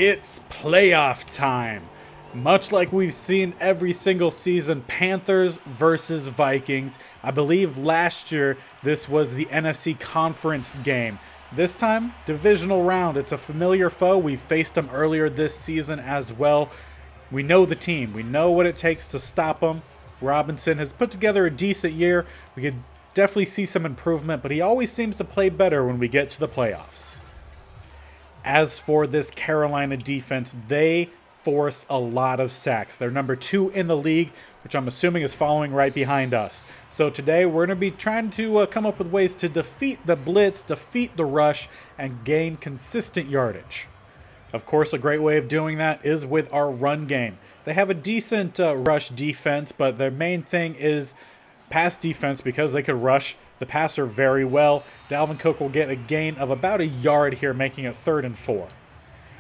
It's playoff time. Much like we've seen every single season, Panthers versus Vikings. I believe last year this was the NFC Conference game. This time, divisional round. It's a familiar foe. We faced them earlier this season as well. We know the team. We know what it takes to stop them. Robinson has put together a decent year. We could definitely see some improvement, but he always seems to play better when we get to the playoffs. As for this Carolina defense, they force a lot of sacks. They're number 2 in the league, which I'm assuming is following right behind us. So today we're going to be trying to come up with ways to defeat the blitz, defeat the rush, and gain consistent yardage. Of course, a great way of doing that is with our run game. They have a decent rush defense, but their main thing is pass defense because they could rush the passer very well. Dalvin Cook will get a gain of about a yard here, making it 3rd and 4.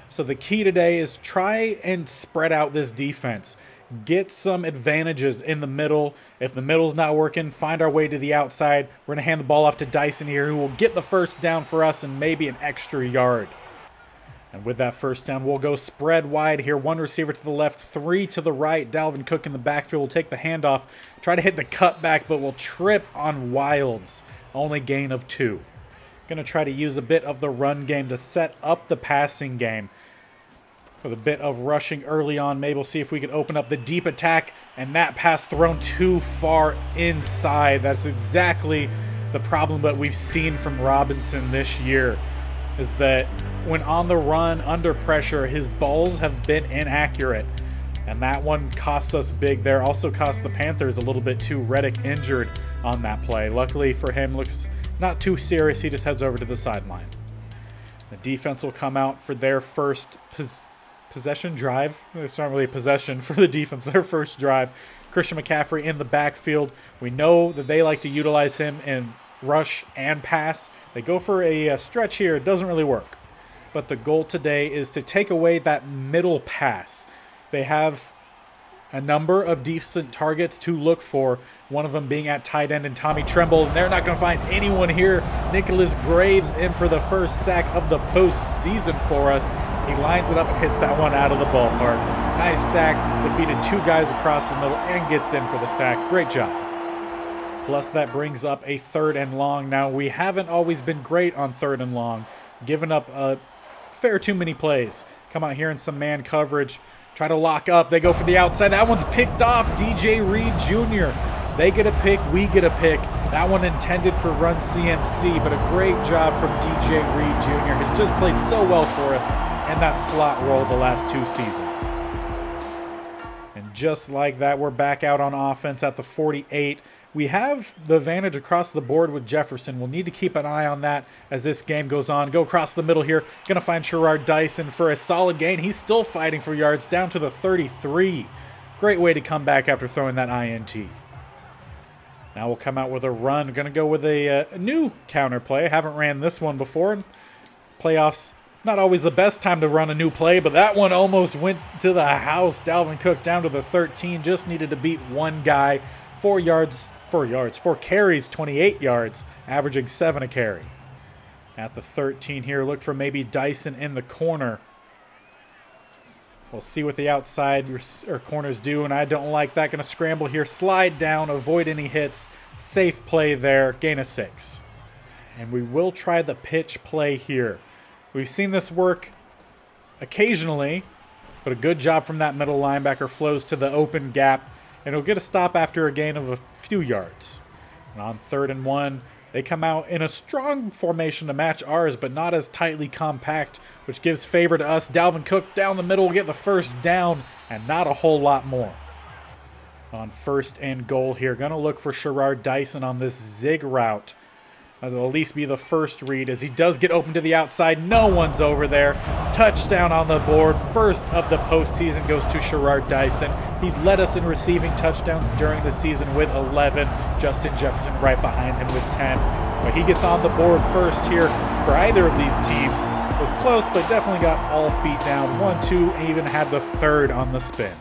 So the key today is try and spread out this defense. Get some advantages in the middle. If the middle's not working, find our way to the outside. We're going to hand the ball off to Dyson here, who will get the first down for us and maybe an extra yard. And with that first down, we'll go spread wide here. 1 receiver to the left, 3 to the right. Dalvin Cook in the backfield will take the handoff. Try to hit the cutback, but will trip on Wilds. Only gain of 2. Going to try to use a bit of the run game to set up the passing game. With a bit of rushing early on, maybe we'll see if we can open up the deep attack. And that pass thrown too far inside. That's exactly the problem that we've seen from Robinson this year. Is that when on the run, under pressure, his balls have been inaccurate. And that one costs us big there. Also cost the Panthers a little bit too. Reddick injured on that play. Luckily for him, looks not too serious. He just heads over to the sideline. The defense will come out for their first possession drive. It's not really a possession for the defense. Their first drive. Christian McCaffrey in the backfield. We know that they like to utilize him in rush and pass. They go for a stretch here. It doesn't really work. But the goal today is to take away that middle pass. They have a number of decent targets to look for, one of them being at tight end and Tommy Tremble, and they're not going to find anyone here. Nicholas Graves in for the first sack of the postseason for us. He lines it up and hits that one out of the ballpark. Nice sack, defeated 2 guys across the middle and gets in for the sack. Great job. Plus that brings up a 3rd and long. Now we haven't always been great on 3rd and long, giving up a fair too many plays. Come out here in some man coverage. Try to lock up. They go for the outside. That one's picked off. DJ Reed Jr. They get a pick. We get a pick. That one intended for run CMC, but a great job from DJ Reed Jr. Has just played so well for us in that slot role the last 2 seasons. And just like that, we're back out on offense at the 48. We have the advantage across the board with Jefferson. We'll need to keep an eye on that as this game goes on. Go across the middle here. Going to find Sherrard Dyson for a solid gain. He's still fighting for yards down to the 33. Great way to come back after throwing that INT. Now we'll come out with a run. Going to go with a new counter play. Haven't ran this one before. Playoffs, not always the best time to run a new play, but that one almost went to the house. Dalvin Cook down to the 13. Just needed to beat one guy. 4 carries, 28 yards, averaging 7 a carry. At the 13 here, look for maybe Dyson in the corner. We'll see what the outside or corners do, and I don't like that. Going to scramble here, slide down, avoid any hits. Safe play there, gain of 6. And we will try the pitch play here. We've seen this work occasionally, but a good job from that middle linebacker. Flows to the open gap. And he'll get a stop after a gain of a few yards. And on 3rd and 1, they come out in a strong formation to match ours, but not as tightly compact, which gives favor to us. Dalvin Cook down the middle will get the first down, and not a whole lot more. On 1st and goal here, going to look for Sherrard Dyson on this zig route. That'll at least be the first read as he does get open to the outside. No one's over there. Touchdown on the board. First of the postseason goes to Sherrard Dyson. He led us in receiving touchdowns during the season with 11. Justin Jefferson right behind him with 10. But he gets on the board first here for either of these teams. It was close, but definitely got all feet down. 1, 2, and even had the 3rd on the spin.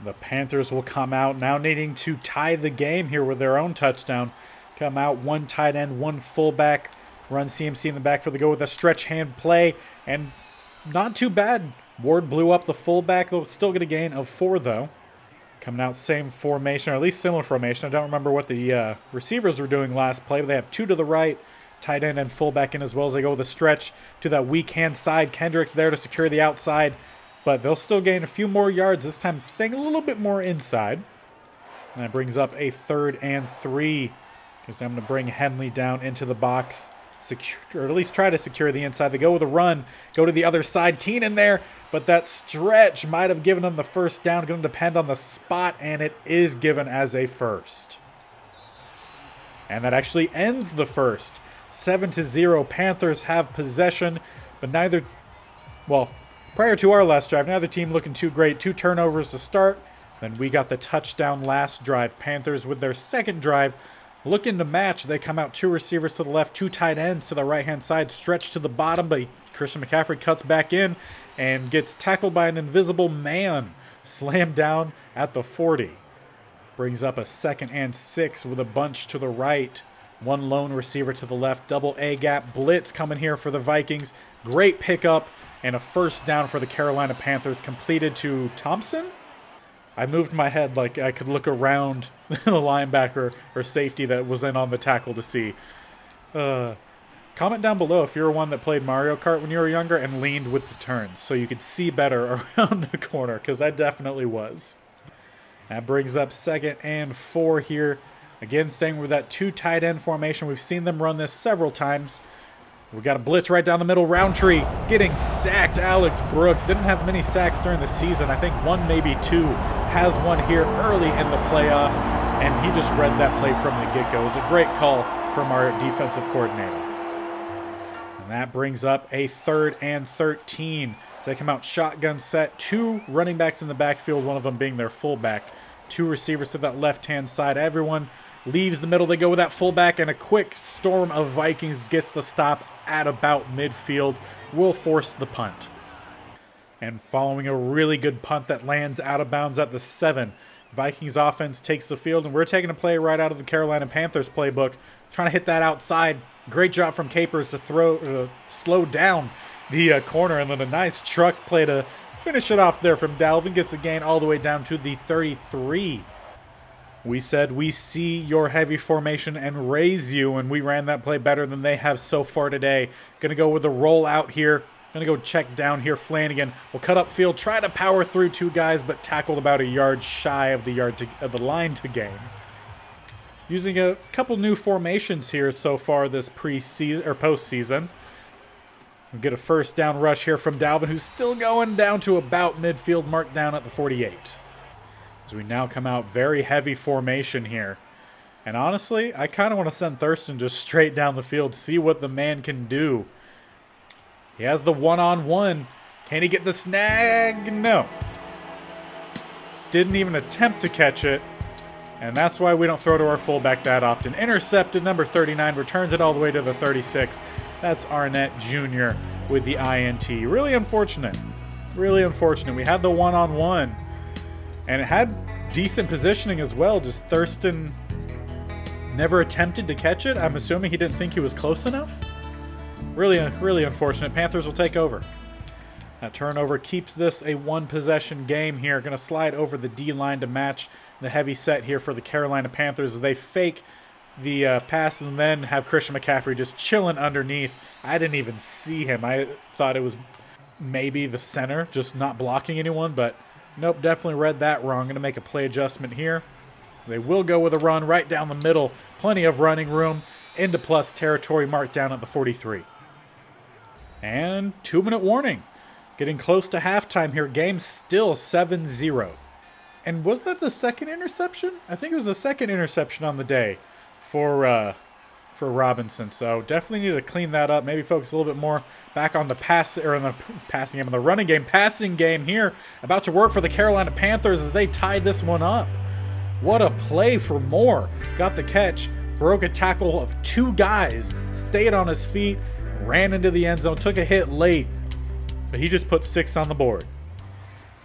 The Panthers will come out now needing to tie the game here with their own touchdown. Come out, 1 tight end, 1 fullback. Run CMC in the back for the go with a stretch hand play. And not too bad. Ward blew up the fullback. They'll still get a gain of 4, though. Coming out same formation, or at least similar formation. I don't remember what the receivers were doing last play, but they have 2 to the right, tight end and fullback in as well as they go with a stretch to that weak hand side. Kendrick's there to secure the outside, but they'll still gain a few more yards, this time staying a little bit more inside. And that brings up a 3rd and 3, because I'm going to bring Henley down into the box, or at least try to secure the inside. They go with a run, go to the other side. Keenan there, but that stretch might have given them the first down. Going to depend on the spot, and it is given as a first. And that actually ends the first. 7-0. Panthers have possession, but prior to our last drive, neither team looking too great. 2 turnovers to start. Then we got the touchdown last drive. Panthers with their second drive looking to match. They come out 2 receivers to the left, 2 tight ends to the right-hand side, stretch to the bottom, but Christian McCaffrey cuts back in and gets tackled by an invisible man, slammed down at the 40. Brings up a 2nd and 6 with a bunch to the right. 1 lone receiver to the left, double A gap blitz coming here for the Vikings. Great pickup and a first down for the Carolina Panthers, completed to Thompson. I moved my head like I could look around the linebacker or safety that was in on the tackle to see. Comment down below if you're one that played Mario Kart when you were younger and leaned with the turns so you could see better around the corner, because I definitely was. That brings up 2nd and 4 here. Again, staying with that 2 tight end formation. We've seen them run this several times. We got a blitz right down the middle. Roundtree getting sacked. Alex Brooks didn't have many sacks during the season. I think 1, maybe 2. Has one here early in the playoffs, and he just read that play from the get-go. It was a great call from our defensive coordinator. And that brings up a 3rd and 13. As they come out shotgun set, 2 running backs in the backfield, one of them being their fullback. 2 receivers to that left-hand side. Everyone leaves the middle. They go with that fullback, and a quick storm of Vikings gets the stop at about midfield. Will force the punt. And following a really good punt that lands out of bounds at the 7, Vikings offense takes the field, and we're taking a play right out of the Carolina Panthers playbook, trying to hit that outside. Great job from Capers to slow down the corner, and then a nice truck play to finish it off there from Dalvin. Gets the gain all the way down to the 33. We said we see your heavy formation and raise you, and we ran that play better than they have so far today. Going to go with the roll out here. Going to go check down here. Flanagan will cut up field, try to power through 2 guys, but tackled about a yard shy of the line to gain. Using a couple new formations here so far this preseason or postseason. We get a first down rush here from Dalvin, who's still going down to about midfield, marked down at the 48. As we now come out very heavy formation here. And honestly, I kind of want to send Thurston just straight down the field, see what the man can do. He has the one-on-one. Can he get the snag? No. Didn't even attempt to catch it. And that's why we don't throw to our fullback that often. Intercepted, number 39, returns it all the way to the 36. That's Arnett Jr. with the INT. Really unfortunate. Really unfortunate. We had the one-on-one. And it had decent positioning as well. Just Thurston never attempted to catch it. I'm assuming he didn't think he was close enough. Really unfortunate. Panthers will take over. That turnover keeps this a 1-possession game here. Going to slide over the D-line to match the heavy set here for the Carolina Panthers. They fake the pass and then have Christian McCaffrey just chilling underneath. I didn't even see him. I thought it was maybe the center just not blocking anyone, but nope, definitely read that wrong. Going to make a play adjustment here. They will go with a run right down the middle. Plenty of running room into plus territory, marked down at the 43. And 2-minute warning. Getting close to halftime here. Game still 7-0. And was that the second interception? I think it was the second interception on the day for Robinson. So definitely need to clean that up. Maybe focus a little bit more back on the the running game. Passing game here. About to work for the Carolina Panthers as they tied this one up. What a play for Moore. Got the catch. Broke a tackle of 2 guys. Stayed on his feet. Ran into the end zone. Took a hit late. But he just put 6 on the board.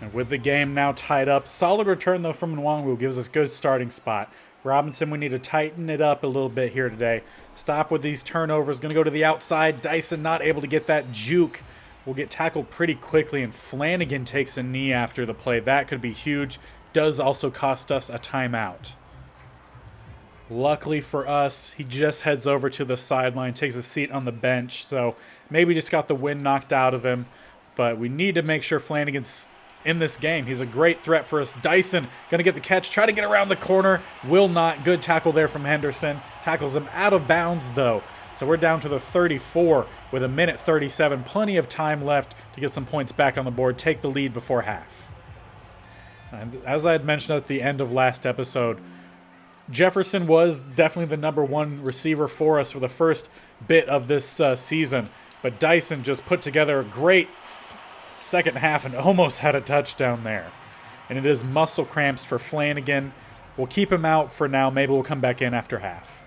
And with the game now tied up, solid return though from Nwangwu gives us good starting spot. Robinson, we need to tighten it up a little bit here today. Stop with these turnovers. Going to go to the outside. Dyson not able to get that juke will get tackled pretty quickly, and Flanagan takes a knee after the play. That could be huge. Does also cost us a timeout. Luckily for us, he just heads over to the sideline, takes a seat on the bench, so maybe just got the wind knocked out of him. But we need to make sure Flanagan's in this game. He's a great threat for us. Dyson going to get the catch, try to get around the corner. Will not. Good tackle there from Henderson. Tackles him out of bounds, though. So we're down to the 34 with 1:37. Plenty of time left to get some points back on the board, take the lead before half. And as I had mentioned at the end of last episode, Jefferson was definitely the number one receiver for us for the first bit of this season. But Dyson just put together a great second half and almost had a touchdown there. And it is muscle cramps for Flanagan. We'll keep him out for now. Maybe we'll come back in after half.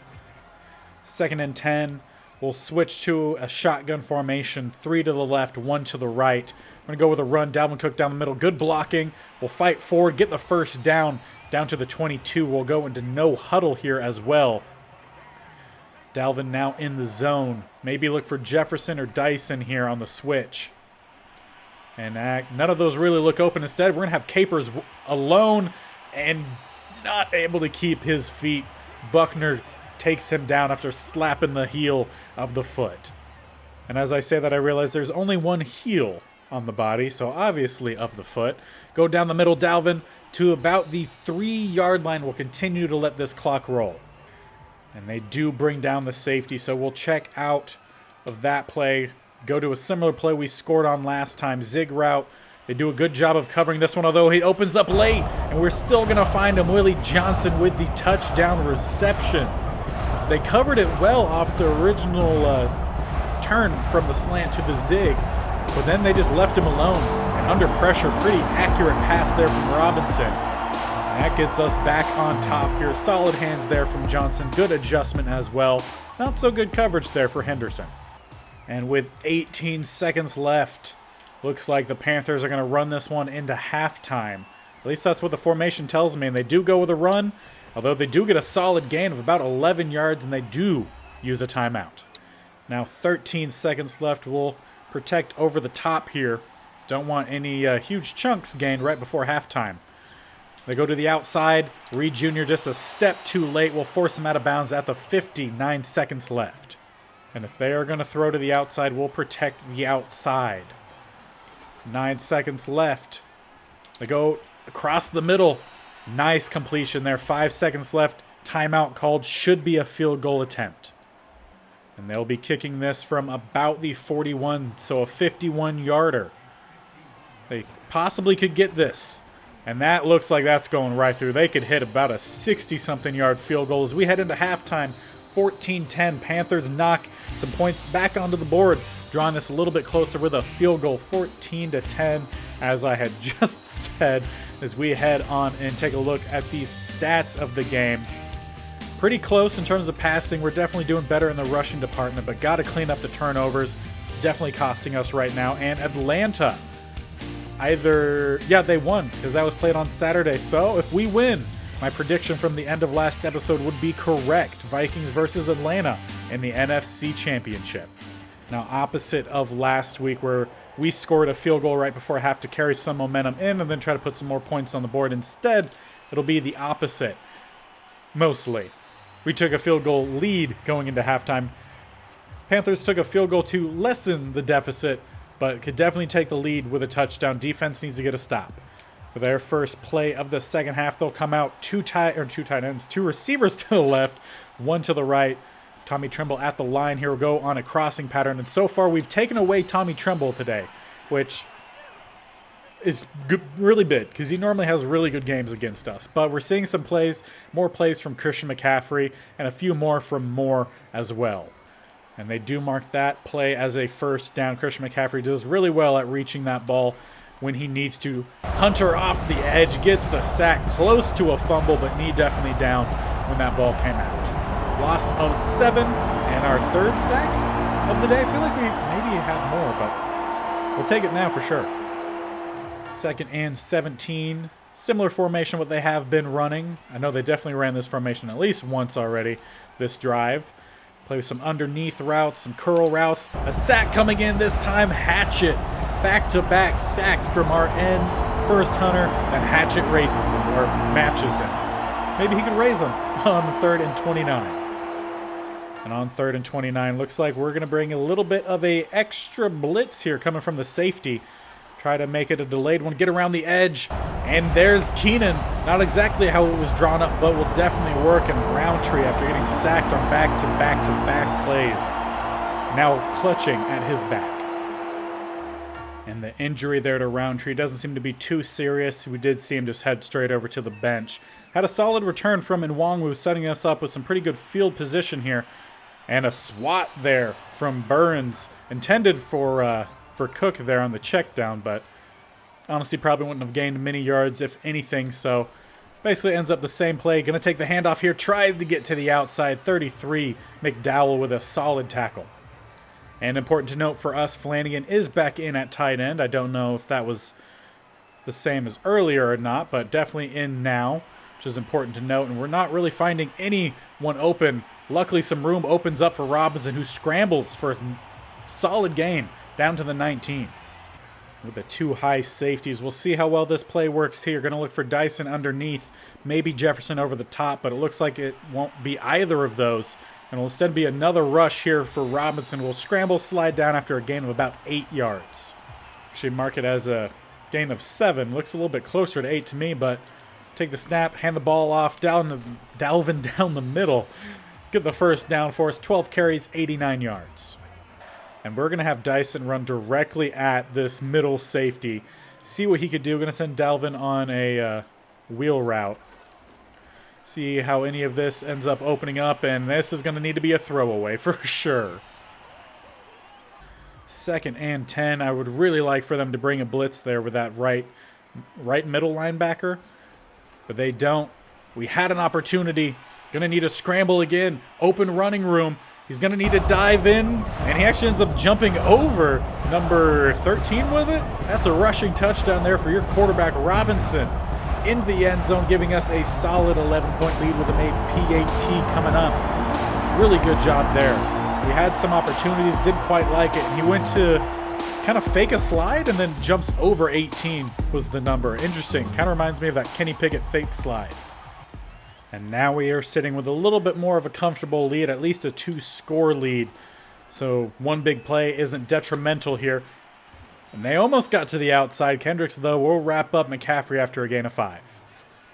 2nd and 10. We'll switch to a shotgun formation. 3 to the left, 1 to the right. We're going to go with a run. Dalvin Cook down the middle. Good blocking. We'll fight forward, get the first down to the 22. We'll go into no huddle here as well. Dalvin now in the zone. Maybe look for Jefferson or Dyson here on the switch. And none of those really look open. Instead, we're going to have Capers alone and not able to keep his feet. Buckner takes him down after slapping the heel of the foot. And as I say that, I realize there's only one heel on the body, so obviously of the foot. Go down the middle, Dalvin, to about the 3-yard line. We'll continue to let this clock roll. And they do bring down the safety, so we'll check out of that play. Go to a similar play we scored on last time, zig route. They do a good job of covering this one, although he opens up late, and we're still going to find him. Willie Johnson with the touchdown reception. They covered it well off the original turn from the slant to the zig, but then they just left him alone. And under pressure, pretty accurate pass there from Robinson. And that gets us back on top here. Solid hands there from Johnson. Good adjustment as well. Not so good coverage there for Henderson. And with 18 seconds left, looks like the Panthers are going to run this one into halftime. At least that's what the formation tells me. And they do go with a run, although they do get a solid gain of about 11 yards, and they do use a timeout. Now 13 seconds left. We'll protect over the top here. Don't want any huge chunks gained right before halftime. They go to the outside. Reed Jr. just a step too late. Will force him out of bounds at the 59 seconds left. And if they are going to throw to the outside, we'll protect the outside. 9 seconds left. They go across the middle. Nice completion there. 5 seconds left. Timeout called. Should be a field goal attempt. And they'll be kicking this from about the 41, so a 51-yarder. They possibly could get this. And that looks like that's going right through. They could hit about a 60-something yard field goal as we head into halftime. 14-10. Panthers knock some points back onto the board, drawing this a little bit closer with a field goal. 14-10, as I had just said, as we head on and take a look at the stats of the game. Pretty close in terms of passing. We're definitely doing better in the rushing department, but got to clean up the turnovers. It's definitely costing us right now. And Atlanta, they won because that was played on Saturday. So if we win, my prediction from the end of last episode would be correct. Vikings versus Atlanta in the NFC Championship. Now, opposite of last week where we scored a field goal right before half to carry some momentum in and then try to put some more points on the board. Instead, it'll be the opposite, mostly. We took a field goal lead going into halftime. Panthers took a field goal to lessen the deficit, but could definitely take the lead with a touchdown. Defense needs to get a stop. For their first play of the second half, they'll come out two receivers to the left, one to the right. Tommy Tremble at the line here will go on a crossing pattern. And so far, we've taken away Tommy Tremble today, which is really big because he normally has really good games against us. But we're seeing some plays, more plays from Christian McCaffrey, and a few more from Moore as well. And they do mark that play as a first down. Christian McCaffrey does really well at reaching that ball when he needs to. Hunter off the edge, gets the sack, close to a fumble, but knee definitely down when that ball came out. Loss of 7, and our third sack of the day. I feel like we maybe had more, but we'll take it now for sure. 2nd and 17. Similar formation what they have been running. I know they definitely ran this formation at least once already this drive. Play with some underneath routes, some curl routes. A sack coming in this time. Hatchet. Back-to-back sacks from our ends. First Hunter, then Hatchet raises him, or matches him. Maybe he could raise him on 3rd and 29. And on 3rd and 29, looks like we're going to bring a little bit of a extra blitz here coming from the safety. Try to make it a delayed one, get around the edge, and there's Keenan. Not exactly how it was drawn up, but will definitely work. And Roundtree, after getting sacked on back-to-back-to-back plays, now clutching at his back. And the injury there to Roundtree doesn't seem to be too serious. We did see him just head straight over to the bench. Had a solid return from Nwangwu, setting us up with some pretty good field position here. And a swat there from Burns, intended for Cook there on the check down, but honestly probably wouldn't have gained many yards, if anything. So basically ends up the same play. Going to take the handoff here, tries to get to the outside. 33, McDowell with a solid tackle. And important to note for us, Flanagan is back in at tight end. I don't know if that was the same as earlier or not, but definitely in now, which is important to note. And we're not really finding anyone open. Luckily, some room opens up for Robinson, who scrambles for a solid gain down to the 19. With the two high safeties, we'll see how well this play works here. Going to look for Dyson underneath, maybe Jefferson over the top, but it looks like it won't be either of those. And will instead be another rush here for Robinson. Will scramble, slide down after a gain of about 8 yards. Actually mark it as a gain of 7. Looks a little bit closer to 8 to me, but take the snap, hand the ball off, Dalvin down the middle. Get the first down for us. 12 carries, 89 yards. And we're going to have Dyson run directly at this middle safety. See what he could do. We're going to send Dalvin on a wheel route. See how any of this ends up opening up. And this is going to need to be a throwaway for sure. 2nd and 10. I would really like for them to bring a blitz there with that right middle linebacker. But they don't. We had an opportunity. Going to need a scramble again. Open running room. He's going to need to dive in. And he actually ends up jumping over number 13, was it? That's a rushing touchdown there for your quarterback, Robinson. In the end zone, giving us a solid 11-point lead with a made PAT coming up. Really good job there. We had some opportunities, didn't quite like it. And he went to kind of fake a slide and then jumps over 18 was the number. Interesting. Kind of reminds me of that Kenny Pickett fake slide. And now we are sitting with a little bit more of a comfortable lead, at least a 2-score lead. So one big play isn't detrimental here. And they almost got to the outside. Kendricks, though, will wrap up McCaffrey after a gain of 5.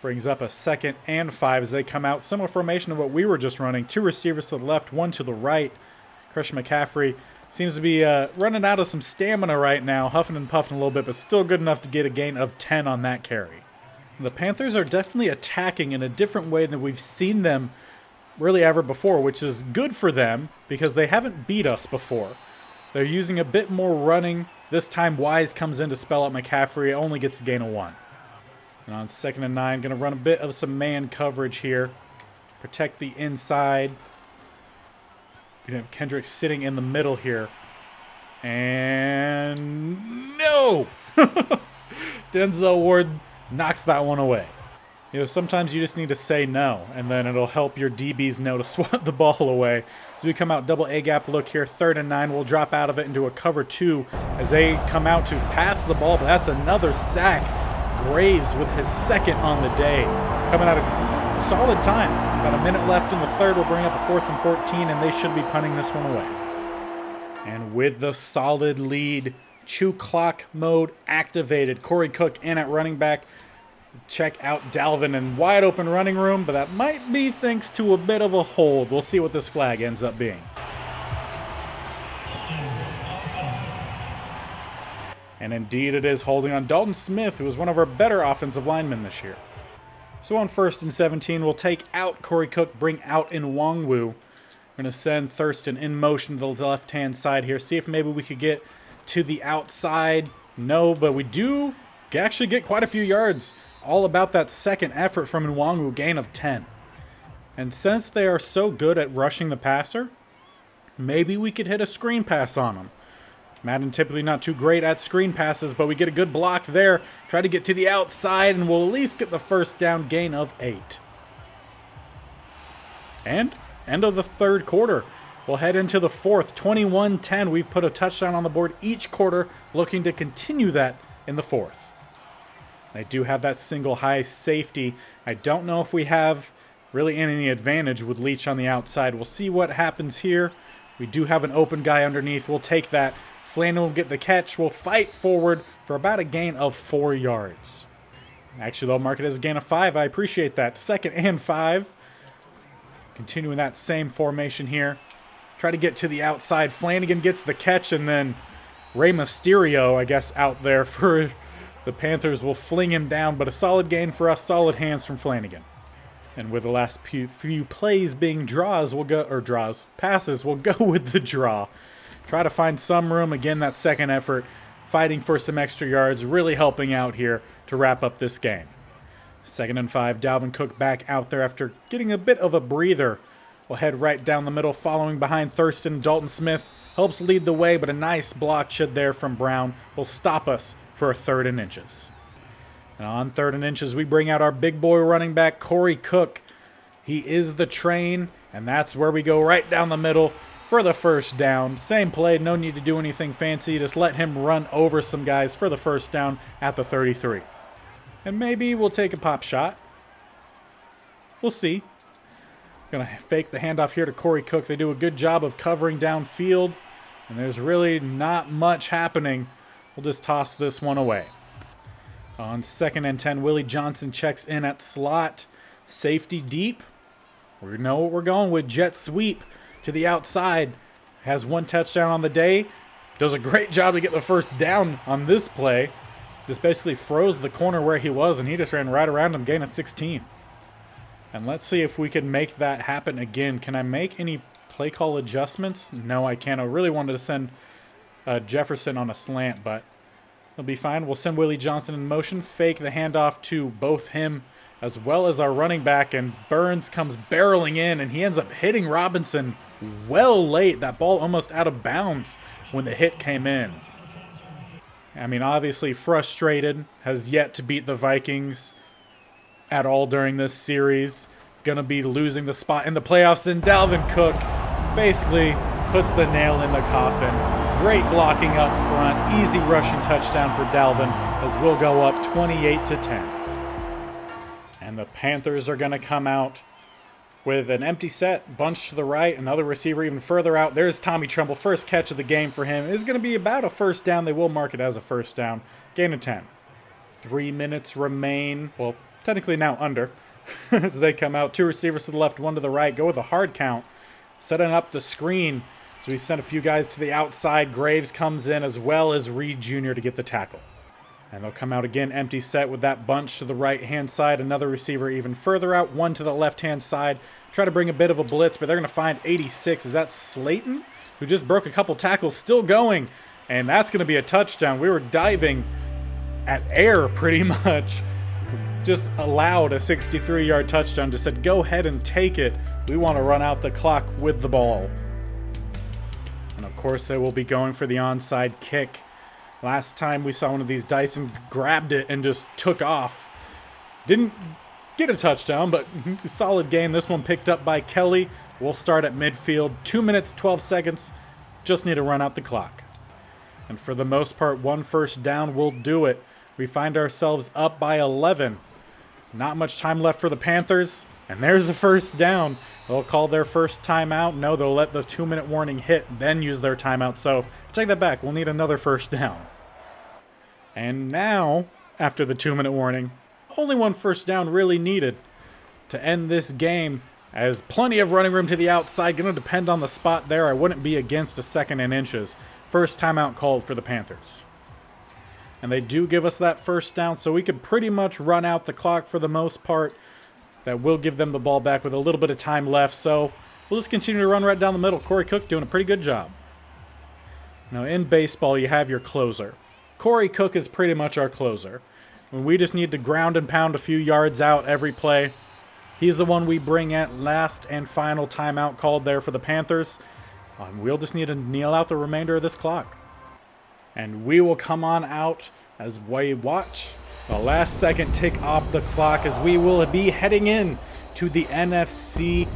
Brings up a 2nd and 5 as they come out. Similar formation to what we were just running. 2 receivers to the left, 1 to the right. Christian McCaffrey seems to be running out of some stamina right now. Huffing and puffing a little bit, but still good enough to get a gain of 10 on that carry. The Panthers are definitely attacking in a different way than we've seen them really ever before, which is good for them because they haven't beat us before. They're using a bit more running. This time Wise comes in to spell out McCaffrey, only gets a gain of 1. And on 2nd and 9, going to run a bit of some man coverage here. Protect the inside. Going to have Kendrick sitting in the middle here. And no! Denzel Ward knocks that one away. You know, sometimes you just need to say no, and then it'll help your DBs know to swat the ball away. So we come out double A-gap look here. 3rd and 9. We'll drop out of it into a cover 2 as they come out to pass the ball, but that's another sack. Graves with his 2nd on the day. Coming out a solid time. About a minute left in the 3rd. We'll bring up a 4th and 14, and they should be punting this one away. And with the solid lead, chew clock mode activated. Corey Cook in at running back. Check out Dalvin in wide open running room, but that might be thanks to a bit of a hold. We'll see what this flag ends up being. And indeed it is holding on Dalton Smith, who is one of our better offensive linemen this year. So on 1st and 17, we'll take out Corey Cook, bring out Nwangwu. We're going to send Thurston in motion to the left-hand side here. See if maybe we could get to the outside. No, but we do actually get quite a few yards. All about that 2nd effort from Nwangwu, gain of 10. And since they are so good at rushing the passer, maybe we could hit a screen pass on them. Madden typically not too great at screen passes, but we get a good block there. Try to get to the outside, and we'll at least get the first down, gain of 8. And end of the 3rd quarter. We'll head into the fourth, 21-10. We've put a touchdown on the board each quarter, looking to continue that in the fourth. They do have that single high safety. I don't know if we have really any advantage with Leach on the outside. We'll see what happens here. We do have an open guy underneath. We'll take that. Flandin will get the catch. We'll fight forward for about a gain of 4 yards. Actually, they'll mark it as a gain of 5. I appreciate that. 2nd and 5. Continuing that same formation here. Try to get to the outside. Flanagan gets the catch, and then Rey Mysterio, I guess, out there for the Panthers will fling him down, but a solid gain for us. Solid hands from Flanagan. And with the last few plays being passes, we'll go with the draw. Try to find some room. Again, that second effort, fighting for some extra yards, really helping out here to wrap up this game. 2nd and 5, Dalvin Cook back out there after getting a bit of a breather. We'll head right down the middle, following behind Thurston. Dalton Smith helps lead the way, but a nice block shed there from Brown will stop us for a 3rd and inches. And on 3rd and inches, we bring out our big boy running back, Corey Cook. He is the train, and that's where we go right down the middle for the first down. Same play, no need to do anything fancy. Just let him run over some guys for the first down at the 33. And maybe we'll take a pop shot. We'll see. Going to fake the handoff here to Corey Cook. They do a good job of covering downfield, and there's really not much happening. We'll just toss this one away. On 2nd and 10, Willie Johnson checks in at slot. Safety deep. We know what we're going with. Jet sweep to the outside. Has 1 touchdown on the day. Does a great job to get the first down on this play. Just basically froze the corner where he was, and he just ran right around him, gain of 16. And let's see if we can make that happen again. Can I make any play call adjustments? No, I can't. I really wanted to send Jefferson on a slant, but it'll be fine. We'll send Willie Johnson in motion, fake the handoff to both him as well as our running back, and Burns comes barreling in, and he ends up hitting Robinson well late. That ball almost out of bounds when the hit came in. I mean, obviously frustrated, has yet to beat the Vikings at all during this series. Gonna be losing the spot in the playoffs, and Dalvin Cook basically puts the nail in the coffin. Great blocking up front, easy rushing touchdown for Dalvin as we'll go up 28-10. And the Panthers are gonna come out with an empty set, bunch to the right, another receiver even further out. There's Tommy Tremble, first catch of the game for him. It's gonna be about a first down. They will mark it as a first down. Gain of 10. 3 minutes remain. Well, technically now under. As they come out, 2 receivers to the left, 1 to the right. Go with a hard count. Setting up the screen. So we sent a few guys to the outside. Graves comes in as well as Reed Jr. to get the tackle. And they'll come out again, empty set with that bunch to the right-hand side. Another receiver even further out, 1 to the left-hand side. Try to bring a bit of a blitz, but they're going to find 86. Is that Slayton? Who just broke a couple tackles, still going. And that's going to be a touchdown. We were diving at air pretty much. Just allowed a 63-yard touchdown. Just said, go ahead and take it. We want to run out the clock with the ball. And of course, they will be going for the onside kick. Last time we saw one of these, Dyson grabbed it and just took off. Didn't get a touchdown, but solid game. This one picked up by Kelly. We'll start at midfield. 2 minutes, 12 seconds. Just need to run out the clock. And for the most part, 1 first down will do it. We find ourselves up by 11. Not much time left for the Panthers. And there's a first down. They'll call their first timeout. No, they'll let the 2-minute warning hit, then use their timeout. So take that back. We'll need another first down. And now, after the 2-minute warning, only 1 first down really needed to end this game, as plenty of running room to the outside. Going to depend on the spot there. I wouldn't be against a 2nd and inches. First timeout called for the Panthers. And they do give us that first down, so we could pretty much run out the clock for the most part. That will give them the ball back with a little bit of time left. So we'll just continue to run right down the middle. Corey Cook doing a pretty good job. Now in baseball, you have your closer. Corey Cook is pretty much our closer. When we just need to ground and pound a few yards out every play, he's the one we bring at last and final timeout called there for the Panthers. We'll just need to kneel out the remainder of this clock. And we will come on out as we watch the last second tick off the clock, as we will be heading in to the NFC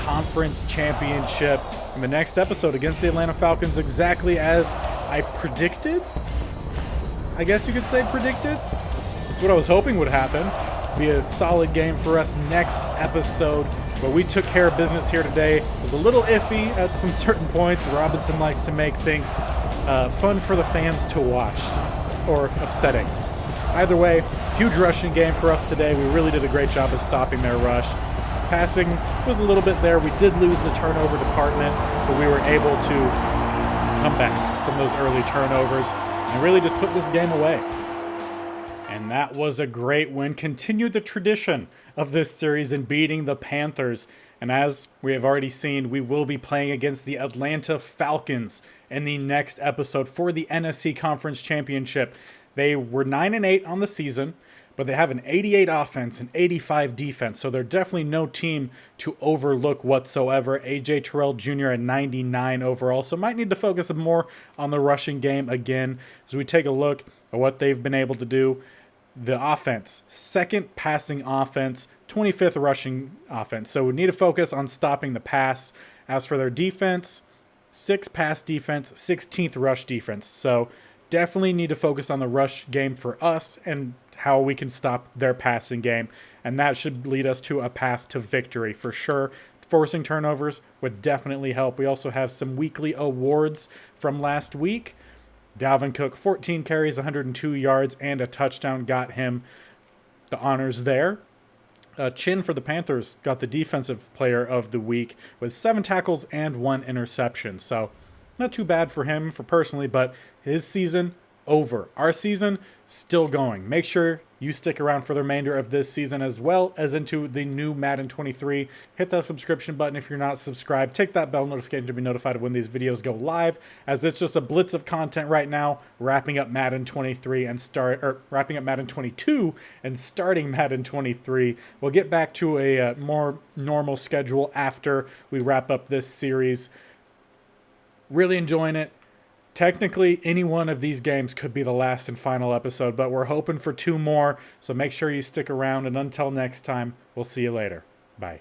Conference Championship in the next episode against the Atlanta Falcons, exactly as I predicted. I guess you could say predicted. That's what I was hoping would happen. Be a solid game for us next episode. But we took care of business here today. It was a little iffy at some certain points. Robinson likes to make things fun for the fans to watch, or upsetting. Either way, huge rushing game for us today. We really did a great job of stopping their rush. Passing was a little bit there. We did lose the turnover department, but we were able to come back from those early turnovers and really just put this game away. And that was a great win. Continued the tradition of this series in beating the Panthers. And as we have already seen, we will be playing against the Atlanta Falcons in the next episode for the NFC Conference Championship. They were 9-8 on the season, but they have an 88 offense and 85 defense, so they're definitely no team to overlook whatsoever. A.J. Terrell Jr. at 99 overall, so might need to focus more on the rushing game again as we take a look at what they've been able to do. The offense, second passing offense, 25th rushing offense, so we need to focus on stopping the pass. As for their defense, 6th pass defense, 16th rush defense, so definitely need to focus on the rush game for us and how we can stop their passing game. And that should lead us to a path to victory for sure. Forcing turnovers would definitely help. We also have some weekly awards from last week. Dalvin Cook, 14 carries, 102 yards, and a touchdown got him the honors there. Chin for the Panthers got the defensive player of the week with 7 tackles and 1 interception. So not too bad for him personally, but his season over. Our season still going. Make sure you stick around for the remainder of this season as well as into the new Madden 23. Hit that subscription button if you're not subscribed. Tick that bell notification to be notified of when these videos go live, as it's just a blitz of content right now, wrapping up Madden 23 and wrapping up Madden 22 and starting Madden 23. We'll get back to a more normal schedule after we wrap up this series. Really enjoying it. Technically, any one of these games could be the last and final episode, but we're hoping for 2 more, so make sure you stick around, and until next time, we'll see you later. Bye.